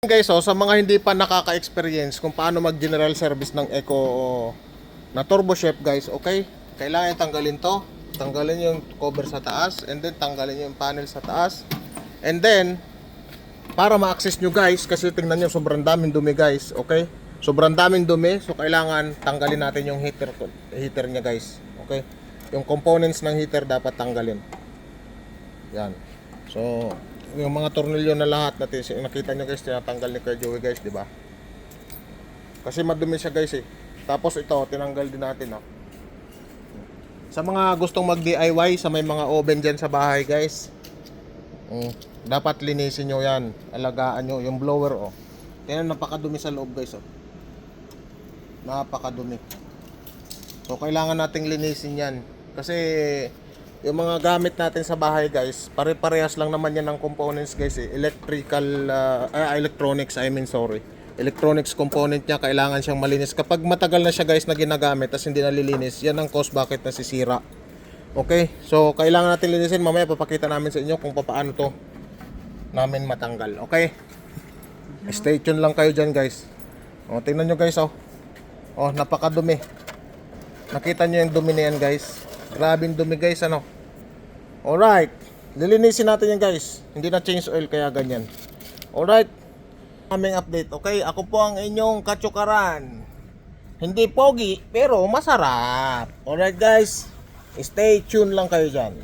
Guys, sa mga hindi pa nakaka-experience kung paano mag-general service ng Eco na turbo shaft guys, okay? Kailangan tanggalin to. Tanggalin yung cover sa taas and then tanggalin yung panel sa taas. And then para ma-access nyo guys, kasi tingnan nyo sobrang daming dumi guys, okay? Sobrang daming dumi, so kailangan tanggalin natin yung heater nya guys, okay? Yung components ng heater dapat tanggalin. Yan. So yung mga tornilyo na lahat natin nakita nyo guys, tinatanggal ni Kuya Joey guys, di ba? Kasi madumi siya guys eh. Tapos ito tinanggal din natin Sa mga gustong mag DIY, sa may mga oven dyan sa bahay guys, dapat linisin nyo yan, alagaan nyo yung blower Tingnan, napakadumi sa loob guys napakadumi. So kailangan nating linisin yan kasi yung mga gamit natin sa bahay guys, pare-parehas lang naman yan ng components guys electronics component niya, kailangan siyang malinis. Kapag matagal na siya guys na ginagamit tas hindi nalilinis, yan ang cause bakit nasisira. Okay, so kailangan natin linisin. Mamaya papakita namin sa inyo kung paano to namin matanggal. Okay, stay tuned lang kayo dyan guys. Tingnan nyo guys napakadumi. Nakita nyo yung dumi na yan guys, grabing dumi guys Alright, lilinisin natin yan guys. Hindi na change oil kaya ganyan. Alright, aming update. Okay, ako po ang inyong katsukaran. Hindi pogi pero masarap. Alright guys, stay tuned lang kayo dyan.